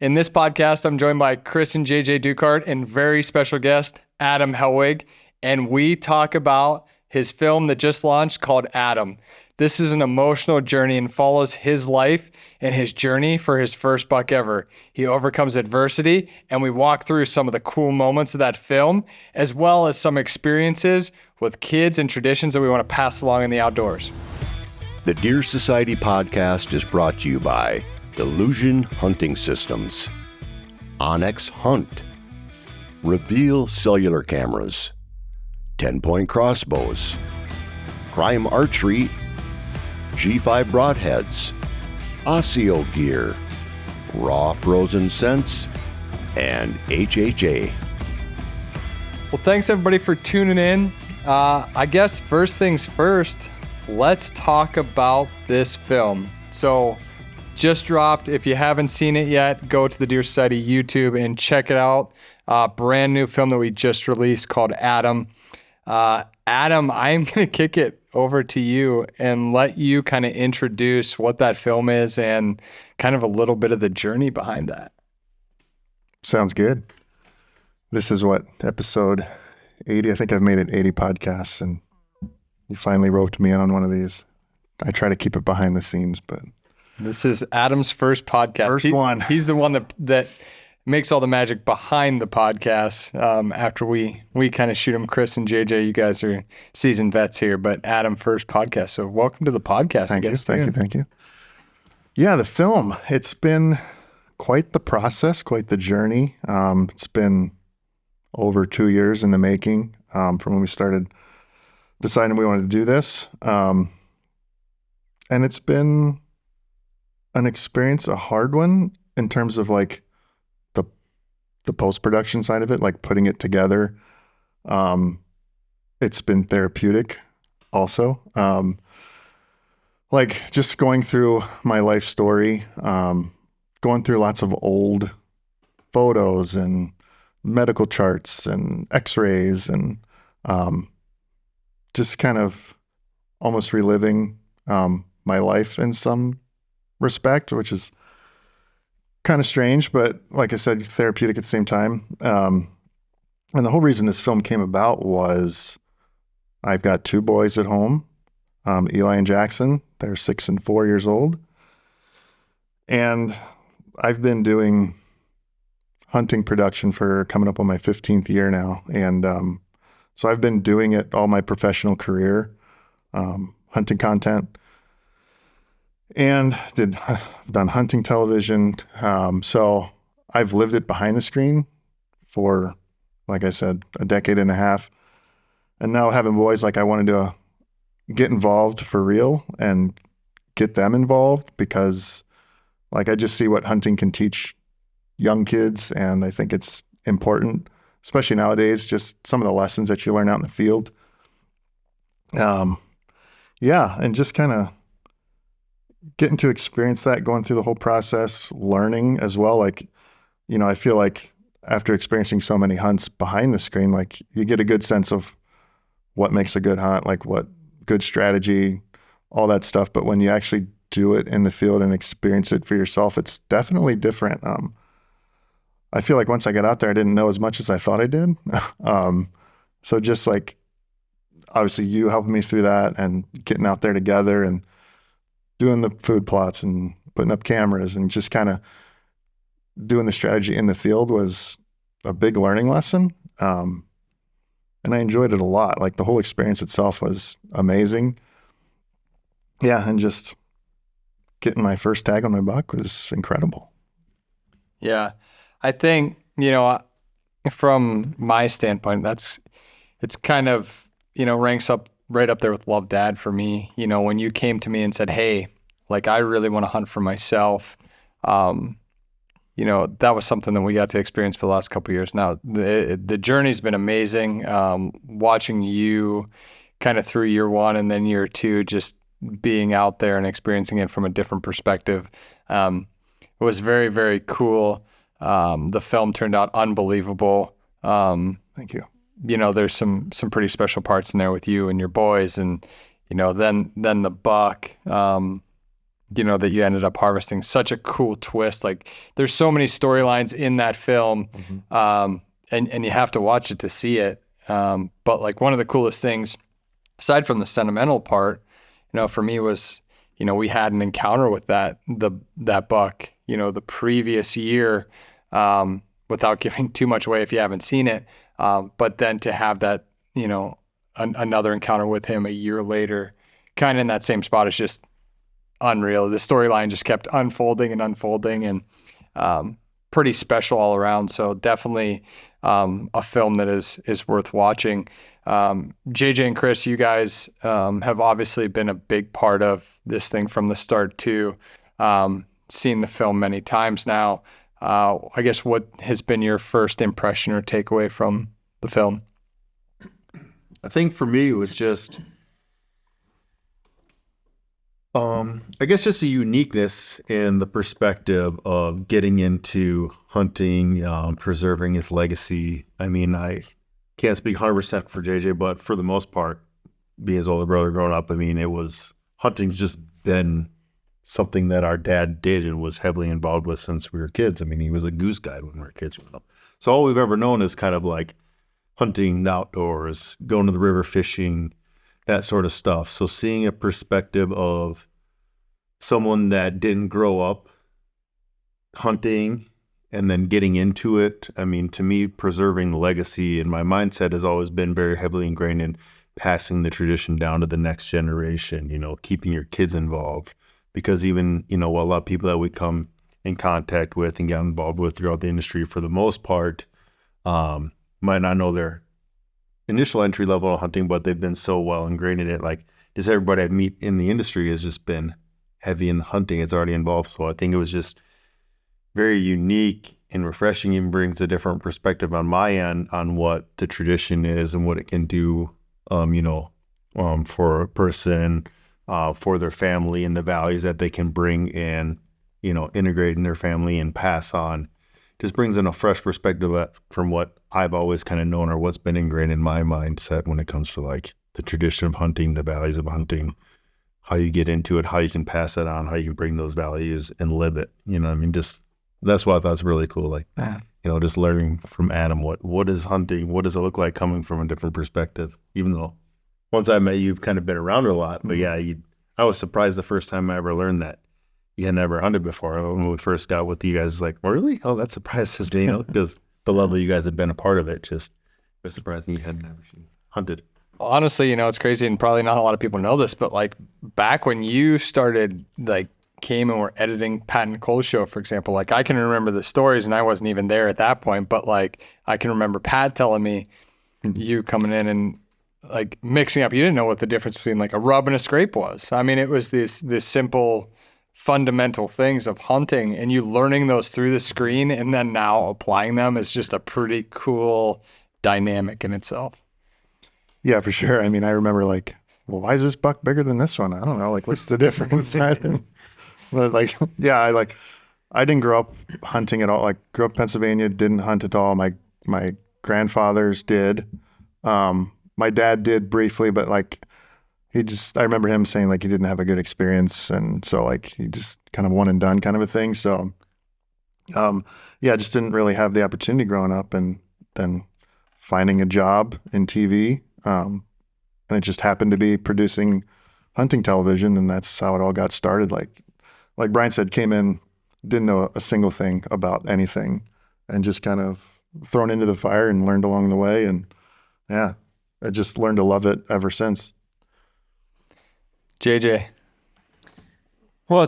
In this podcast, I'm joined by Chris and JJ Ducart and very special guest, Adam Helwig, and we talk about his film that just launched called Adam. This is an emotional journey and follows his life and his journey for his first buck ever. He overcomes adversity, and we walk through some of the cool moments of that film, as well as some experiences with kids and traditions that we want to pass along in the outdoors. The Deer Society podcast is brought to you by Illusion Hunting Systems, Onyx Hunt, Reveal Cellular Cameras, 10-Point Crossbows, Prime Archery, G5 Broadheads, Osseo Gear, Raw Frozen Scents, and HHA. Well, thanks everybody for tuning in. I guess first things first, let's talk about this film. So, just dropped. If you haven't seen it yet, go to the Deer Society YouTube and check it out. Brand new film that we just released called Adam. Adam, I'm going to kick it over to you and let you kind of introduce what that film is and kind of a little bit of the journey behind that. Sounds good. This is what, episode 80? I think I've made it 80 podcasts, and you finally roped me in on one of these. I try to keep it behind the scenes, but... This is Adam's first podcast. First one. He's the one that makes all the magic behind the podcast. After we kind of shoot him, Chris and JJ, you guys are seasoned vets here, but Adam, first podcast. So welcome to the podcast. Thank you. Yeah, the film, it's been quite the process, quite the journey. It's been over 2 years in the making from when we started deciding we wanted to do this. And it's been an experience, a hard one in terms of like the post-production side of it, like putting it together. It's been therapeutic also. Like just going through my life story, going through lots of old photos and medical charts and x-rays and just kind of almost reliving my life in some respect, which is kind of strange, but like I said, therapeutic at the same time. And the whole reason this film came about was I've got two boys at home, Eli and Jackson. They're 6 and 4 years old. And I've been doing hunting production for coming up on my 15th year now. And so I've been doing it all my professional career, hunting content. And I've done hunting television. So I've lived it behind the screen for, like I said, a decade and a half. And now having boys, like I wanted to get involved for real and get them involved because like I just see what hunting can teach young kids. And I think it's important, especially nowadays, just some of the lessons that you learn out in the field. And just kind of getting to experience that, going through the whole process, learning as well. Like, you know, I feel like after experiencing so many hunts behind the screen, like you get a good sense of what makes a good hunt, like what good strategy, all that stuff. But when you actually do it in the field and experience it for yourself, it's definitely different. I feel like once I got out there, I didn't know as much as I thought I did. So just like, obviously you helping me through that and getting out there together and doing the food plots and putting up cameras and just kind of doing the strategy in the field was a big learning lesson. And I enjoyed it a lot. Like the whole experience itself was amazing. Yeah. And just getting my first tag on my buck was incredible. Yeah. I think, you know, from my standpoint, it's kind of, you know, ranks up right up there with Love Dad for me. You know, when you came to me and said, hey, like I really want to hunt for myself, you know, that was something that we got to experience for the last couple of years. Now, the journey's been amazing. Watching you kind of through year one and then year two, just being out there and experiencing it from a different perspective. It was very, very cool. The film turned out unbelievable. Thank you. You know, there's some pretty special parts in there with you and your boys, and you know, then the buck. that you ended up harvesting. Such a cool twist. Like there's so many storylines in that film, and you have to watch it to see it. But like one of the coolest things, aside from the sentimental part, for me was, we had an encounter with that buck, the previous year, without giving too much away if you haven't seen it. But then to have that, another encounter with him a year later, kind of in that same spot, is just unreal. The storyline just kept unfolding and unfolding, and pretty special all around. So definitely a film that is worth watching. JJ and Chris, you guys have obviously been a big part of this thing from the start too. Seen the film many times now. I guess what has been your first impression or takeaway from the film? I think for me, it was just, I guess just a uniqueness in the perspective of getting into hunting, preserving his legacy. I mean, I can't speak 100% for JJ, but for the most part, being his older brother growing up, I mean, hunting's just been something that our dad did and was heavily involved with since we were kids. I mean, he was a goose guide when we were kids. So all we've ever known is kind of like hunting the outdoors, going to the river fishing, that sort of stuff. So seeing a perspective of someone that didn't grow up hunting and then getting into it, I mean, to me, preserving the legacy and my mindset has always been very heavily ingrained in passing the tradition down to the next generation, keeping your kids involved. Because even, a lot of people that we come in contact with and get involved with throughout the industry, for the most part, might not know their initial entry level of hunting, but they've been so well ingrained in it. Like just everybody I meet in the industry has just been heavy in the hunting. It's already involved. So I think it was just very unique and refreshing, and brings a different perspective on my end on what the tradition is and what it can do, for a person, for their family, and the values that they can bring and, integrate in their family and pass on. Just brings in a fresh perspective from what I've always kind of known, or what's been ingrained in my mindset when it comes to like the tradition of hunting, the values of hunting, how you get into it, how you can pass it on, how you can bring those values and live it. I mean, just that's what I thought was really cool. Like, just learning from Adam, what is hunting? What does it look like coming from a different perspective? Even though once I met you, you've kind of been around it a lot, but yeah, I was surprised the first time I ever learned that you had never hunted before. When we first got with you guys, like, oh, really? Oh, that surprises me, because the level you guys had been a part of it, just was surprising you had never hunted. Honestly, it's crazy, and probably not a lot of people know this, but like back when you started, like came and were editing Pat and Cole's show, for example, like I can remember the stories, and I wasn't even there at that point, but like I can remember Pat telling me you coming in and like mixing up. You didn't know what the difference between like a rub and a scrape was. I mean, it was this simple fundamental things of hunting, and you learning those through the screen and then now applying them is just a pretty cool dynamic in itself. Yeah, for sure. I mean, I remember like, well, why is this buck bigger than this one? I don't know. Like, what's the difference? But like, yeah, I didn't grow up hunting at all. Like, grew up in Pennsylvania, didn't hunt at all. My grandfathers did. My dad did briefly, but like, I remember him saying like he didn't have a good experience, and so like he just kind of one and done kind of a thing. So, yeah, just didn't really have the opportunity growing up, and then finding a job in TV, and it just happened to be producing hunting television, and that's how it all got started. Like Brian said, came in, didn't know a single thing about anything, and just kind of thrown into the fire and learned along the way, and yeah, I just learned to love it ever since. JJ. Well,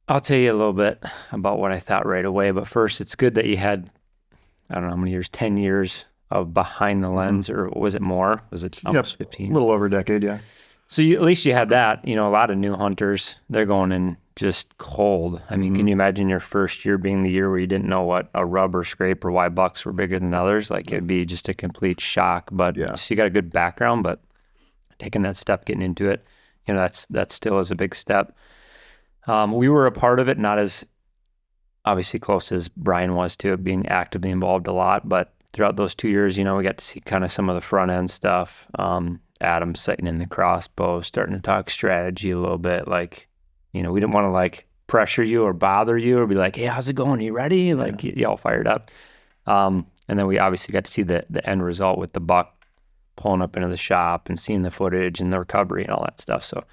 I'll tell you a little bit about what I thought right away, but first it's good that you had, I don't know how many years, 10 years of behind the lens, or was it more? Was it almost 15? A little over a decade, yeah. So at least you had that. A lot of new hunters, they're going in just cold. I mean, can you imagine your first year being the year where you didn't know what a rub or scrape or why bucks were bigger than others? Like it'd be just a complete shock, but so you got a good background, but taking that step, getting into it, that still is a big step. We were a part of it, not as obviously close as Brian was to it, being actively involved a lot, but throughout those 2 years, we got to see kind of some of the front end stuff. Adam sitting in the crossbow, starting to talk strategy a little bit, like You know, we didn't want to like pressure you or bother you or be like, hey, how's it going? You ready? Like you all fired up. And then we obviously got to see the end result with the buck pulling up into the shop and seeing the footage and the recovery and all that stuff. So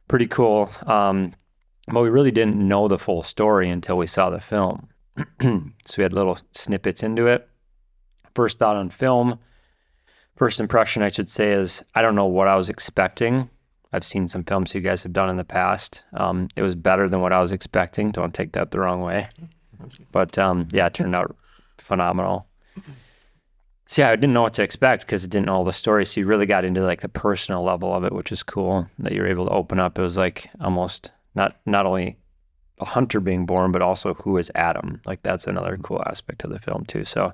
pretty cool. But we really didn't know the full story until we saw the film. So we had little snippets into it. First thought on film, first impression I should say is I don't know what I was expecting. I've seen some films you guys have done in the past. It was better than what I was expecting. Don't take that the wrong way. But yeah, it turned out phenomenal. So yeah, I didn't know what to expect because it didn't know all the story. So you really got into like the personal level of it, which is cool that you're able to open up. It was like almost not only a hunter being born, but also who is Adam. Like that's another cool aspect of the film too. So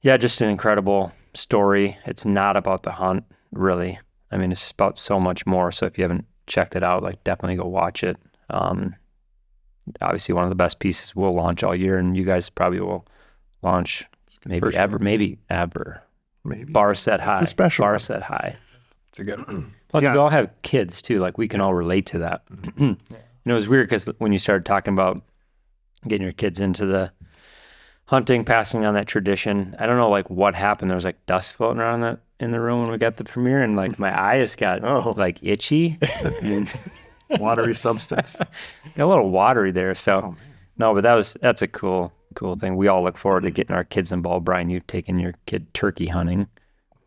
yeah, just an incredible story. It's not about the hunt, really. I mean, it's about so much more. So if you haven't checked it out, like definitely go watch it. Obviously one of the best pieces we'll launch all year, and you guys probably will launch maybe ever. Maybe. Bar set high. It's a special bar one. set high. It's a good one. Plus, Yeah. we all have kids too. Like we can all relate to that. You know, it was weird because when you started talking about getting your kids into the hunting, passing on that tradition, I don't know like what happened. There was like dust floating around in the room when we got the premiere, and like my eyes got like itchy. Watery substance. Got a little watery there. So no, but that's a cool thing. We all look forward to getting our kids involved. Brian, you've taken your kid turkey hunting.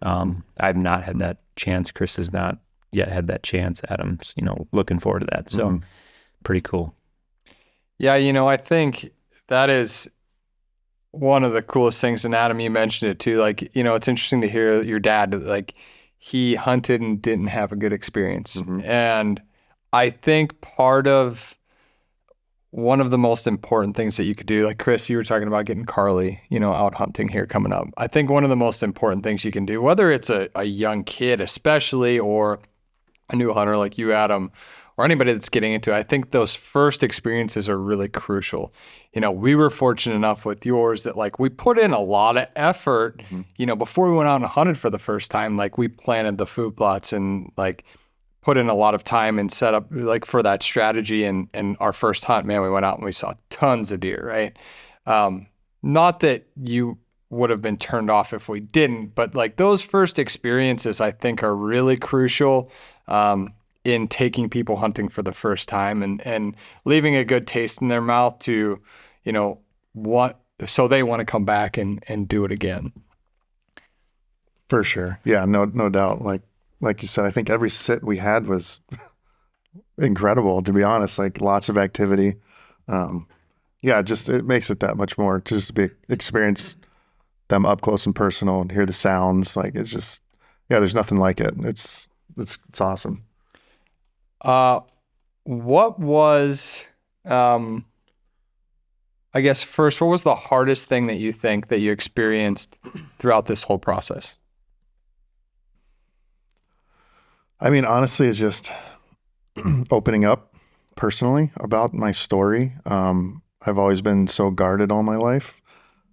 I've not had that chance. Chris has not yet had that chance. Adam's, looking forward to that. So pretty cool. Yeah, I think that is one of the coolest things. And Adam, you mentioned it too. Like, it's interesting to hear your dad, like he hunted and didn't have a good experience. And I think one of the most important things that you could do, like Chris, you were talking about getting Carly, out hunting here coming up. I think one of the most important things you can do, whether it's a young kid especially, or a new hunter like you, Adam, or anybody that's getting into it, I think those first experiences are really crucial. We were fortunate enough with yours that like we put in a lot of effort, before we went out and hunted for the first time. Like we planted the food plots and like put in a lot of time and set up like for that strategy. And our first hunt, man, we went out and we saw tons of deer, right? Not that you would have been turned off if we didn't, but like those first experiences I think are really crucial in taking people hunting for the first time and leaving a good taste in their mouth to, so they want to come back and do it again. For sure. Yeah, no doubt. Like you said, I think every sit we had was incredible, to be honest, like lots of activity. Just it makes it that much more to just experience them up close and personal and hear the sounds. Like it's just, there's nothing like it. It's awesome. What was, I guess first, what was the hardest thing that you think that you experienced throughout this whole process? I mean, honestly, it's just opening up personally about my story. I've always been so guarded all my life.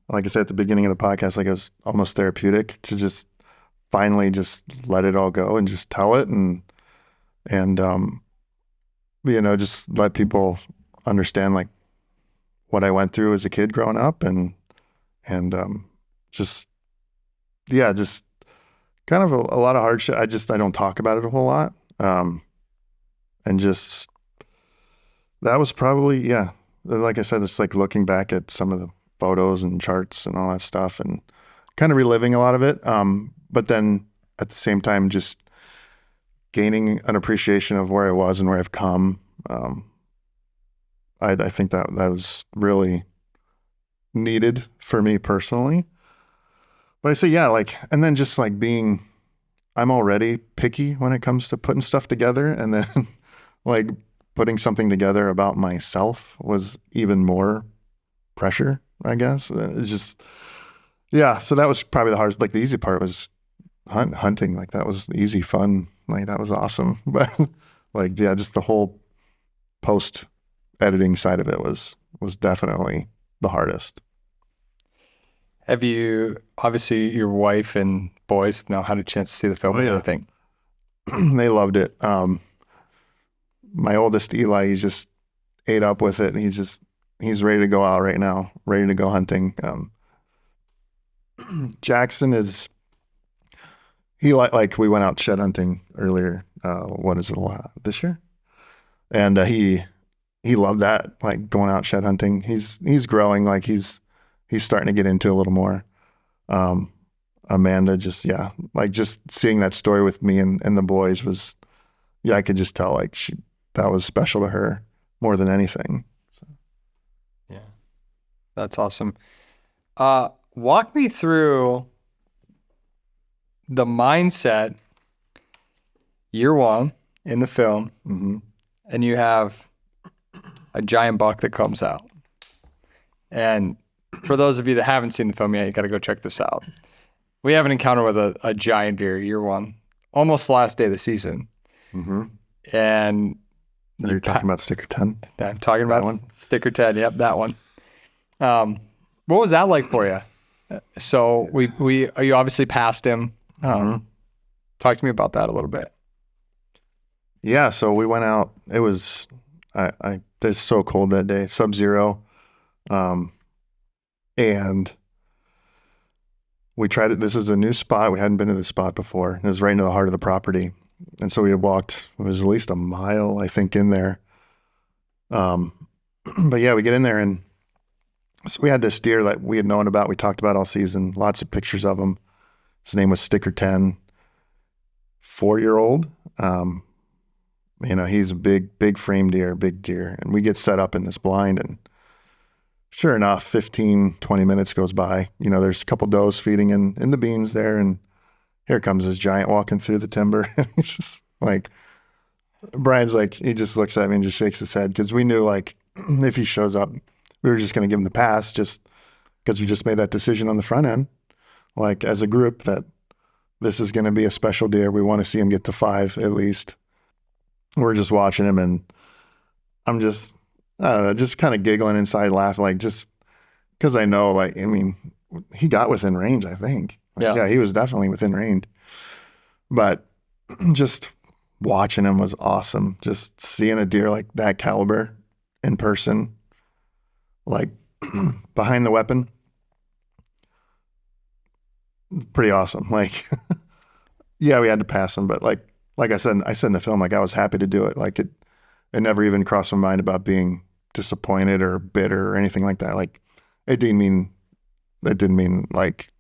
Like I said at the beginning of the podcast, like it was almost therapeutic to just finally just let it all go and just tell it and just let people understand like what I went through as a kid growing up and just kind of a lot of hardship. I don't talk about it a whole lot. And just, that was probably, like I said, it's like looking back at some of the photos and charts and all that stuff and kind of reliving a lot of it. But then at the same time, just gaining an appreciation of where I was and where I've come. I think that was really needed for me personally. But I say, and then just like I'm already picky when it comes to putting stuff together. And then like putting something together about myself was even more pressure, I guess. It's just, so that was probably the hardest, like the easy part was hunting. Like that was easy, fun. Like that was awesome. But like, just the whole post editing side of it was definitely the hardest. Have you, obviously your wife and boys have now had a chance to see the film? Oh, yeah. What do you think? They loved it. my oldest Eli, he's just ate up with it. He's ready to go out right now, ready to go hunting. Jackson is, like we went out shed hunting earlier. What is it, this year? And he loved that, like going out shed hunting. He's growing, like he's starting to get into a little more. Amanda, just seeing that story with me and the boys was, I could just tell like that was special to her more than anything. So. Yeah, that's awesome. Walk me through the mindset year one in the film, and you have a giant buck that comes out. And for those of you that haven't seen the film yet, you got to go check this out. We have an encounter with a giant deer year one, almost the last day of the season. And you're talking about sticker 10? I'm talking about one. Sticker 10. Yep, that one. What was that like for you? So you obviously passed him. Talk to me about that a little bit. Yeah, so we went out. It was it's so cold that day, sub-zero, and we tried it. This is a new spot. We hadn't been to this spot before. It was right into the heart of the property, and so we had walked. It was at least a mile, I think, in there. But yeah, we get in there, and so we had this deer that we had known about. We talked about all season. Lots of pictures of him. His name was Sticker 10. 4-year-old. He's a big frame deer, big deer. And we get set up in this blind, and sure enough, 15, 20 minutes goes by. There's a couple does feeding in the beans there, and here comes this giant walking through the timber. It's just like, Brian's like, he just looks at me and just shakes his head, because we knew like if he shows up, we were just going to give him the pass, just because we just made that decision on the front end, like as a group, that this is going to be a special deer. We want to see him get to 5 at least. We're just watching him, and I'm just, I don't know, just kind of giggling inside, laughing, like just because I know, like, I mean, he got within range, I think. Like, yeah, he was definitely within range. But just watching him was awesome. Just seeing a deer like that caliber in person, like behind the weapon, pretty awesome. Like, yeah, we had to pass him, but like I said in the film, like I was happy to do it. Like it never even crossed my mind about being disappointed or bitter or anything like that. Like it didn't mean like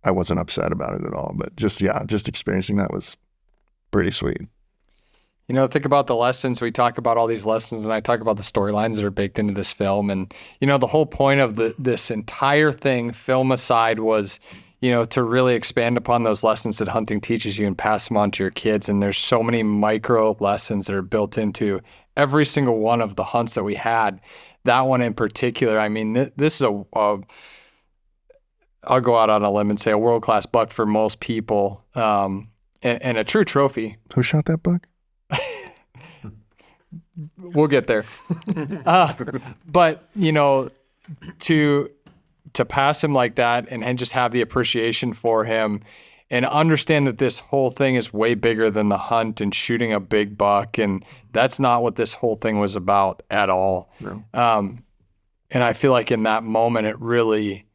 I wasn't upset about it at all. But just experiencing that was pretty sweet. Think about the lessons. We talk about all these lessons, and I talk about the storylines that are baked into this film. And, the whole point of this entire thing, film aside, was, to really expand upon those lessons that hunting teaches you and pass them on to your kids. And there's so many micro lessons that are built into every single one of the hunts that we had. That one in particular, I mean, this is I'll go out on a limb and say a world-class buck for most people, and a true trophy. Who shot that buck? We'll get there. But, to pass him like that and just have the appreciation for him and understand that this whole thing is way bigger than the hunt and shooting a big buck. And that's not what this whole thing was about at all. No. And I feel like in that moment, it really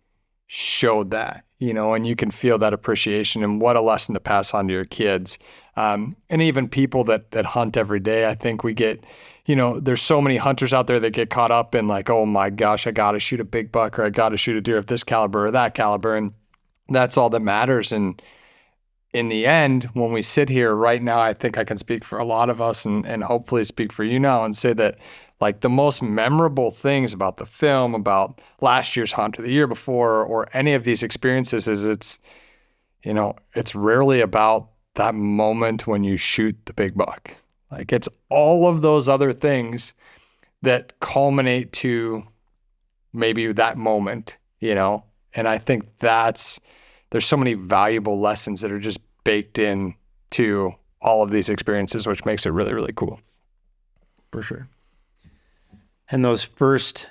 showed that, and you can feel that appreciation, and what a lesson to pass on to your kids. And even people that hunt every day. I think we get, there's so many hunters out there that get caught up in like, oh my gosh, I got to shoot a big buck, or I got to shoot a deer of this caliber or that caliber. And that's all that matters. And in the end, when we sit here right now, I think I can speak for a lot of us and hopefully speak for you now and say that like the most memorable things about the film, about last year's hunt or the year before, or any of these experiences is it's rarely about that moment when you shoot the big buck. Like it's all of those other things that culminate to maybe that moment, and I think there's so many valuable lessons that are just baked in to all of these experiences, which makes it really, really cool. For sure. And those first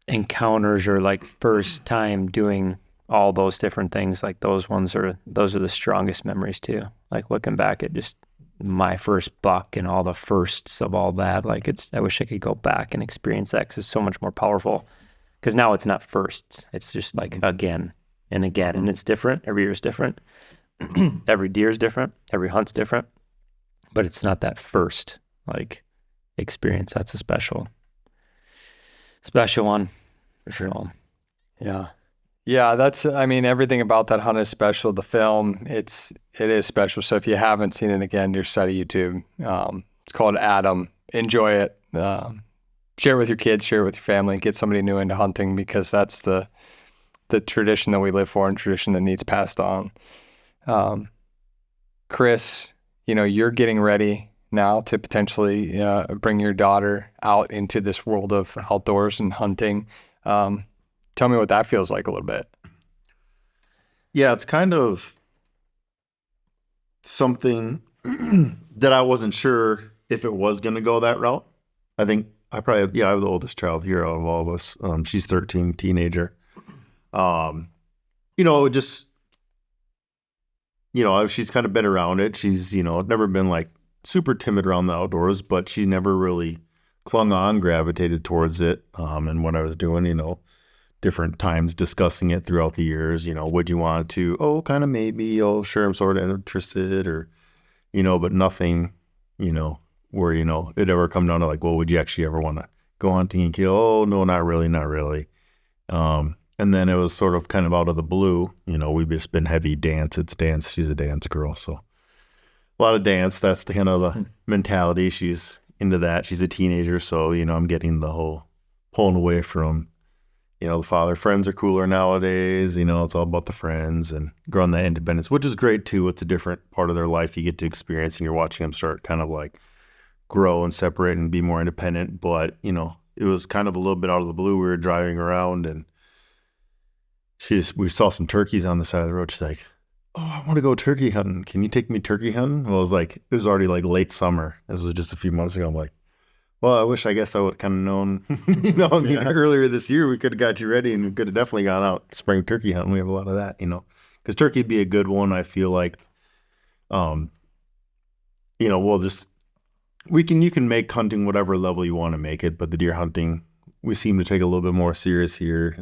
encounters, or like first time doing all those different things, like those are the strongest memories too. Like looking back, it just my first buck and all the firsts of all that. Like I wish I could go back and experience that because it's so much more powerful. Because now it's not firsts. It's just like again and again. And it's different. Every year is different. Every deer is different. Every hunt's different. But it's not that first like experience. That's a special one for sure. Yeah. Yeah, I mean, everything about that hunt is special. The film, it is special. So if you haven't seen it, again, your site of YouTube. It's called Adam. Enjoy it. Share it with your kids, share it with your family, get somebody new into hunting, because that's the tradition that we live for and tradition that needs passed on. Chris, you're getting ready now to potentially bring your daughter out into this world of outdoors and hunting. Tell me what that feels like a little bit. Yeah, it's kind of something that I wasn't sure if it was going to go that route. I think I have the oldest child here out of all of us. She's 13, teenager. She's kind of been around it. She's, never been like super timid around the outdoors, but she never really clung on, gravitated towards it. And what I was doing, different times discussing it throughout the years, would you want to, kind of maybe, sure, I'm sort of interested, or, but nothing, where, it ever come down to like, well, would you actually ever want to go hunting and kill? Oh, no, not really. And then it was sort of kind of out of the blue, we've just been heavy dance. It's dance. She's a dance girl. So a lot of dance. That's the kind of the mentality. She's into that. She's a teenager. So, I'm getting the whole pulling away from, the father. Friends are cooler nowadays. It's all about the friends and growing that independence, which is great too. It's a different part of their life you get to experience, and you're watching them start kind of like grow and separate and be more independent. But, it was kind of a little bit out of the blue. We were driving around and we saw some turkeys on the side of the road. She's like, oh, I want to go turkey hunting. Can you take me turkey hunting? Well, it was already like late summer. This was just a few months ago. I'm like, well, I guess I would have kind of known, earlier this year we could have got you ready and we could have definitely gone out spring turkey hunting. We have a lot of that, because turkey would be a good one. I feel like, you can make hunting whatever level you want to make it, but the deer hunting, we seem to take a little bit more serious here.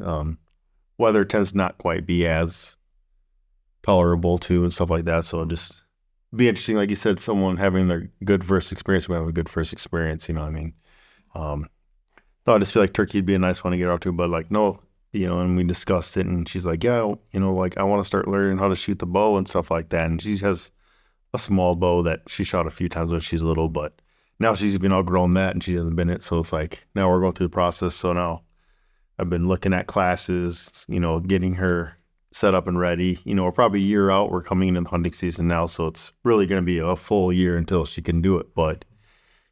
Weather tends to not quite be as tolerable too and stuff like that. So it'd just be interesting, like you said, someone having their good first experience. We have a good first experience, So I just feel like turkey would be a nice one to get out to, but like, no, and we discussed it, and she's like, yeah, like I want to start learning how to shoot the bow and stuff like that. And she has a small bow that she shot a few times when she's little, but now she's even outgrown that and she hasn't been it. So it's like, now we're going through the process. So now I've been looking at classes, getting her set up and ready. We're probably a year out. We're coming into the hunting season now, so it's really going to be a full year until she can do it. But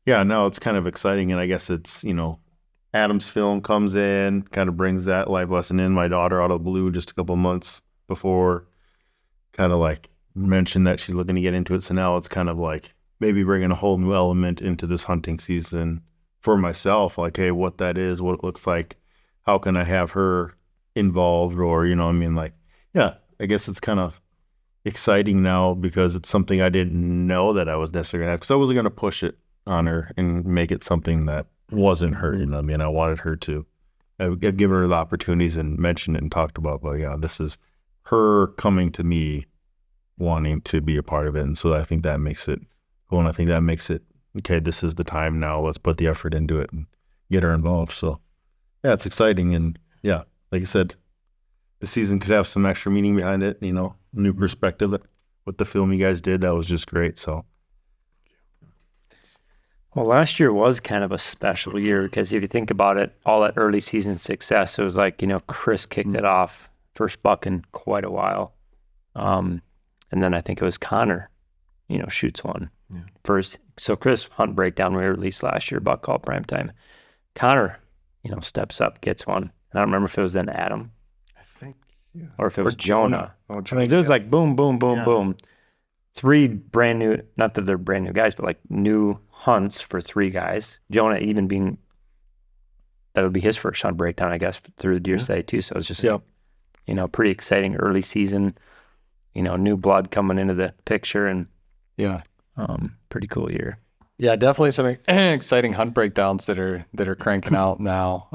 yeah, now it's kind of exciting, and I guess it's, Adam's film comes in, kind of brings that life lesson in. My daughter out of the blue just a couple months before kind of like mentioned that she's looking to get into it. So now it's kind of like maybe bringing a whole new element into this hunting season for myself. Like, hey, what that is, what it looks like, how can I have her involved, or, yeah, I guess it's kind of exciting now because it's something I didn't know that I was necessarily going to have, because I wasn't going to push it on her and make it something that wasn't her. I wanted her to, I've given her the opportunities and mentioned it and talked about, but yeah, this is her coming to me wanting to be a part of it. And so I think that makes it cool. And I think that makes it, okay, this is the time now. Let's put the effort into it and get her involved. So yeah, it's exciting. And yeah, like I said, the season could have some extra meaning behind it, new perspective with the film you guys did. That was just great. So. Well, last year was kind of a special year because if you think about it, all that early season success, it was like, Chris kicked it off, first buck in quite a while. And then I think it was Connor, shoots one first. So Chris hunt breakdown we released last year, buck call prime time. Connor, steps up, gets one. I don't remember if it was then Adam. Or if it was Jonah. Oh, I mean, it was like boom, boom, boom, boom. 3 brand new, not that they're brand new guys, but like new hunts for 3 guys. Jonah even being, that would be his first hunt breakdown, I guess, through the deer site too. So it's just, pretty exciting early season, new blood coming into the picture. And yeah, Pretty cool year. Yeah, definitely some exciting hunt breakdowns that are cranking out now,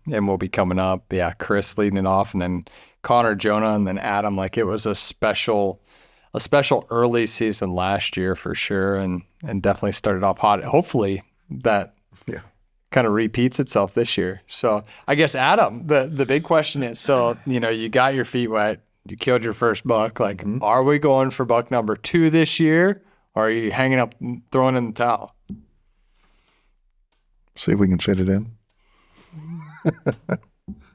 and will be coming up. Yeah, Chris leading it off, and then Connor, Jonah, and then Adam. Like it was a special early season last year for sure, and definitely started off hot. Hopefully that Yeah. kind of repeats itself this year. So I guess Adam, the big question is, so you got your feet wet, you killed your first buck. Like, are we going for buck number 2 this year? Or are you hanging up, throwing in the towel? See if we can fit it in.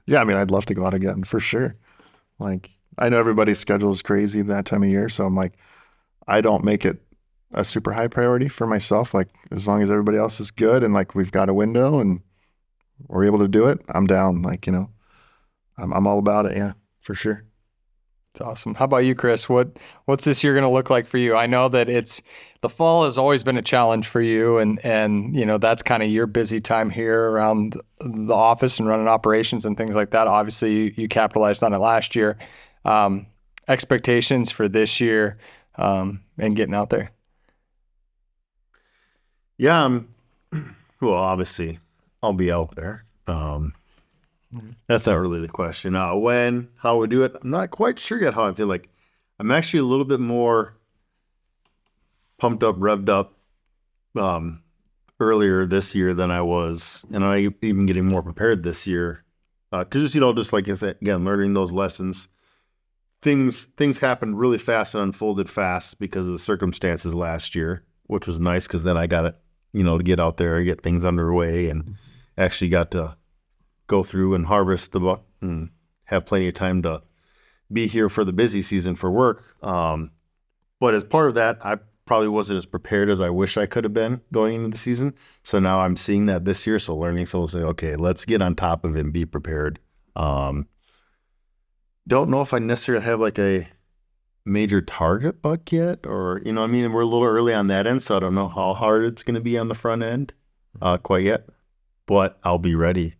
Yeah, I mean, I'd love to go out again for sure. Like, I know everybody's schedule is crazy that time of year, so I'm like, I don't make it a super high priority for myself. Like, as long as everybody else is good and like we've got a window and we're able to do it, I'm down. Like, I'm all about it. Yeah, for sure. It's awesome. How about you, Chris? What's this year going to look like for you? I know that the fall has always been a challenge for you, and that's kind of your busy time here around the office and running operations and things like that. Obviously, you capitalized on it last year. Expectations for this year, and getting out there. Yeah, well, obviously, I'll be out there. That's not really the question. How we do it, I'm not quite sure yet how I feel. Like I'm actually a little bit more pumped up, revved up earlier this year than I was, and I even getting more prepared this year. Because just like I said, again, learning those lessons. Things happened really fast and unfolded fast because of the circumstances last year, which was nice because then I got it, to get out there and get things underway, and actually got to go through and harvest the buck and have plenty of time to be here for the busy season for work. But as part of that, I probably wasn't as prepared as I wish I could have been going into the season. So now I'm seeing that this year. So learning, so we'll say, okay, let's get on top of it and be prepared. Don't know if I necessarily have like a major target buck yet, or, we're a little early on that end. So I don't know how hard it's going to be on the front end quite yet, but I'll be ready.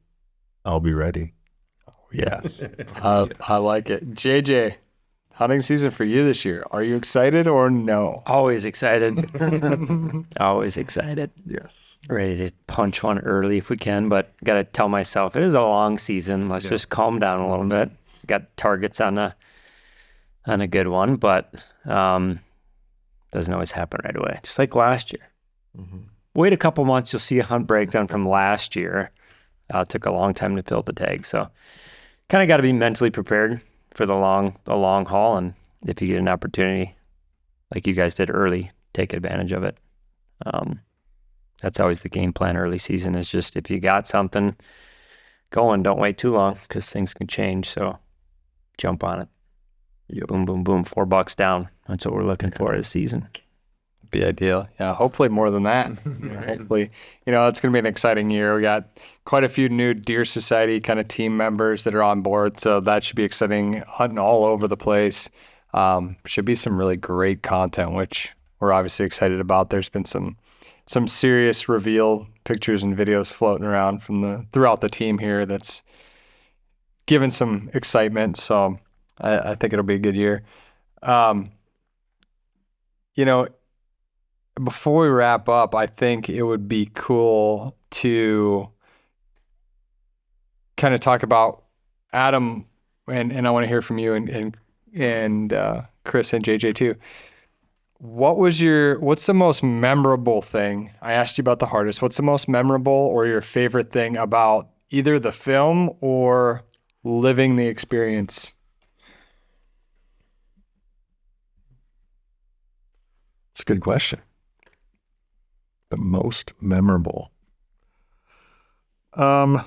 Yes. I like it. JJ, hunting season for you this year. Are you excited or no? Always excited. Always excited. Yes. Ready to punch one early if we can, but got to tell myself it is a long season. Let's just calm down a little bit. Got targets on a good one, but doesn't always happen right away. Just like last year. Mm-hmm. Wait a couple months, you'll see a hunt breakdown from last year. It took a long time to fill the tag, so kind of got to be mentally prepared for the long haul. And if you get an opportunity, like you guys did early, take advantage of it. That's always the game plan early season, is just if you got something going, don't wait too long because things can change. So jump on it. Yep. Boom, boom, boom. $4 down. That's what we're looking for this season. Be ideal. Yeah, hopefully more than that. Hopefully, it's going to be an exciting year. We got quite a few new Deer Society kind of team members that are on board, so that should be exciting. Hunting all over the place. Should be some really great content, which we're obviously excited about. There's been some serious reveal pictures and videos floating around from throughout the team here that's given some excitement. So I think it'll be a good year. Before we wrap up, I think it would be cool to kind of talk about Adam, and I want to hear from you and Chris and JJ too. What's the most memorable thing? I asked you about the hardest. What's the most memorable or your favorite thing about either the film or living the experience? It's a good question. The most memorable. I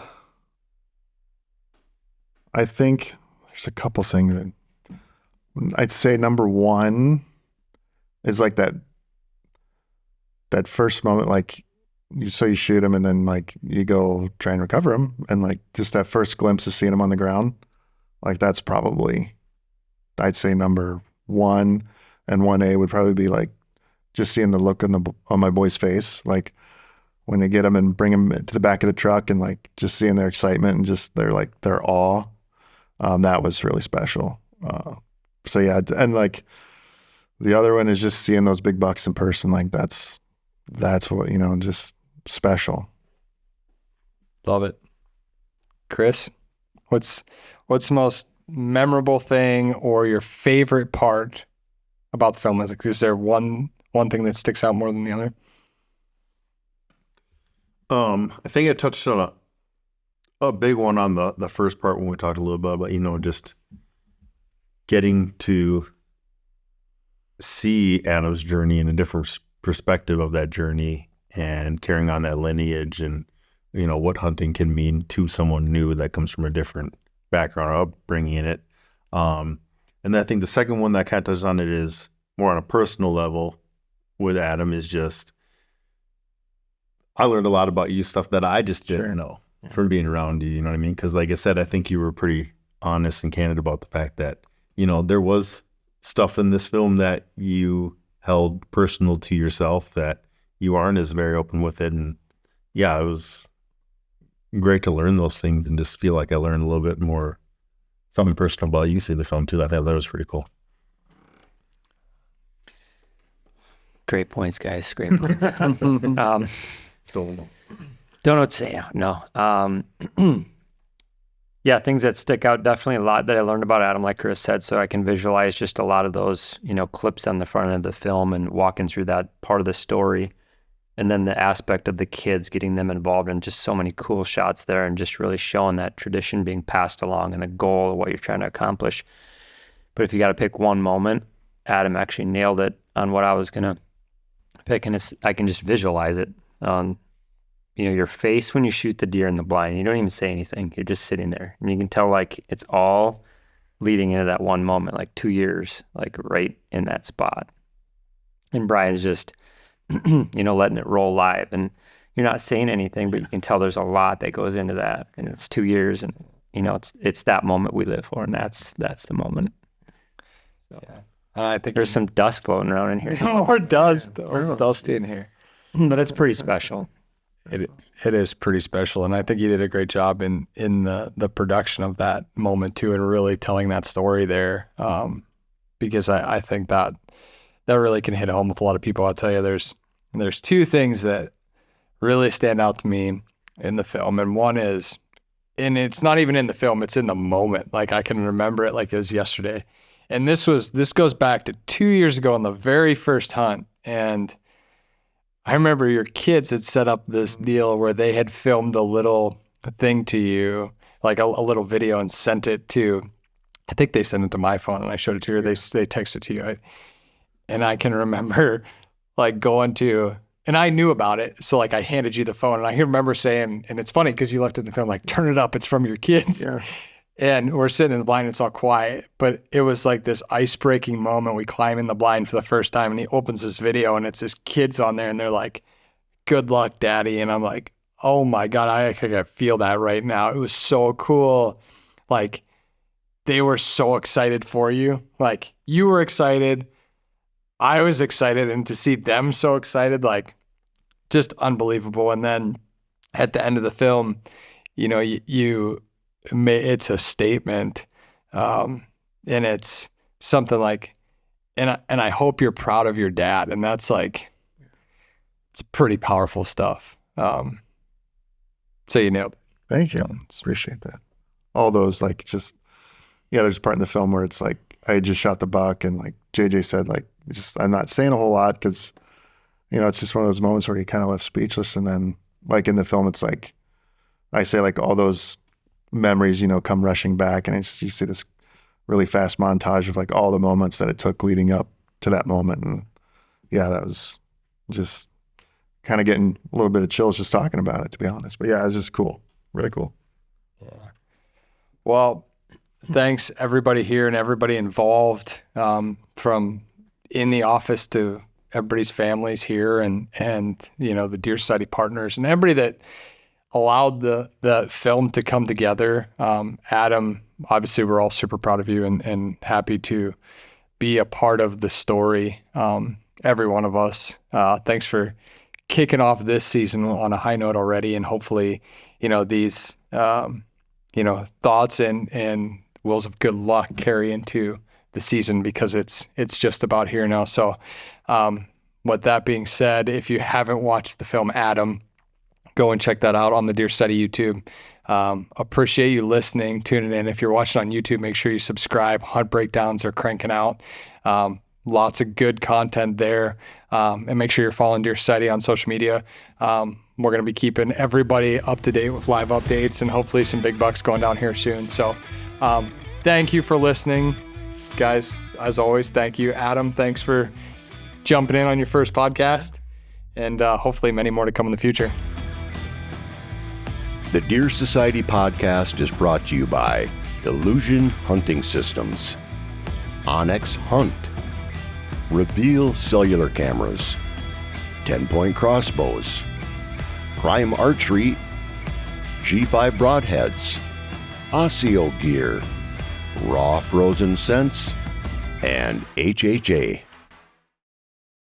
think there's a couple things that I'd say number one is like that first moment, like you shoot him and then like you go try and recover him, and like just that first glimpse of seeing him on the ground, like that's probably, I'd say number one, and 1A would probably be like just seeing the look on my boy's face, like when they get him and bring him to the back of the truck, and like just seeing their excitement and just their awe. That was really special. So yeah, and like the other one is just seeing those big bucks in person. Like that's what, just special. Love it. Chris, what's the most memorable thing or your favorite part about the film? Is there one thing that sticks out more than the other? I think I touched on a big one on the first part when we talked a little bit about, just getting to see Adam's journey in a different perspective of that journey and carrying on that lineage and, what hunting can mean to someone new that comes from a different background or upbringing in it. And then I think the second one that kind of touches on it is more on a personal level with Adam is just, I learned a lot about you, stuff that I just didn't know from being around you, you know what I mean? Because like I said, I think you were pretty honest and candid about the fact that, there was stuff in this film that you held personal to yourself that you aren't as very open with it. And yeah, it was great to learn those things and just feel like I learned a little bit more something personal about you. See the film too. I thought that was pretty cool. Great points, guys. Great points. Don't know what to say. No. Yeah, things that stick out, definitely a lot that I learned about Adam, like Chris said, so I can visualize just a lot of those, clips on the front of the film and walking through that part of the story. And then the aspect of the kids, getting them involved in just so many cool shots there and just really showing that tradition being passed along and the goal of what you're trying to accomplish. But if you got to pick one moment, Adam actually nailed it on what I was going to pick, and I can just visualize it. Your face when you shoot the deer in the blind, you don't even say anything. You're just sitting there. And you can tell like it's all leading into that one moment, like 2 years, like right in that spot. And Brian's just, letting it roll live. And you're not saying anything, but you can tell there's a lot that goes into that. And it's 2 years and, it's that moment we live for. And that's the moment. So, Yeah. I think there's some dust floating around in here. more dust in here. But it's pretty special. It is pretty special, and I think you did a great job in the production of that moment too, and really telling that story there. Because I think that really can hit home with a lot of people. I'll tell you, there's two things that really stand out to me in the film, and one is, and it's not even in the film; it's in the moment. Like I can remember it like it was yesterday. And this goes back to 2 years ago on the very first hunt, and I remember your kids had set up this deal where they had filmed a little thing to you, like a little video, and sent it to, I think they sent it to my phone and I showed it to you, or they texted to you. And I can remember like going to, and I knew about it. So like I handed you the phone and I remember saying, and it's funny because you left it in the film, like, turn it up, it's from your kids. Yeah. And we're sitting in the blind, it's all quiet, but it was like this ice-breaking moment. We climb in the blind for the first time and he opens this video and it's his kids on there and they're like, "Good luck, Daddy." And I'm like, oh my God, I can feel that right now. It was so cool. Like they were so excited for you. Like you were excited. I was excited, and to see them so excited, like just unbelievable. And then at the end of the film, it's a statement, and it's something like, and I hope you're proud of your dad, and that's like, it's pretty powerful stuff. So you nailed it. Thank you. Appreciate that. All those there's part in the film where it's like I had just shot the buck, and like JJ said, like I'm not saying a whole lot because it's just one of those moments where you kind of left speechless, and then like in the film, it's like I say like all those memories, come rushing back, and you see this really fast montage of like all the moments that it took leading up to that moment. And yeah, that was just kind of getting a little bit of chills just talking about it, to be honest. But yeah, it was just cool. Really cool. Yeah. Well, thanks everybody here and everybody involved, from in the office to everybody's families here and the Deer Society partners and everybody that allowed the film to come together. Adam, obviously we're all super proud of you and happy to be a part of the story. Every one of us. Thanks for kicking off this season on a high note already, and hopefully, these thoughts and wills of good luck carry into the season because it's just about here now. So with that being said, if you haven't watched the film Adam, go and check that out on the Deer Study YouTube. Appreciate you listening, tuning in. If you're watching on YouTube, make sure you subscribe. Hunt breakdowns are cranking out. Lots of good content there. And make sure you're following Deer Society on social media. We're going to be keeping everybody up to date with live updates and hopefully some big bucks going down here soon. So thank you for listening, guys. As always, thank you. Adam, thanks for jumping in on your first podcast, and hopefully many more to come in the future. The Deer Society podcast is brought to you by Illusion Hunting Systems, Onyx Hunt, Reveal Cellular Cameras, 10-Point Crossbows, Prime Archery, G5 Broadheads, Osseo Gear, Raw Frozen Scents, and HHA.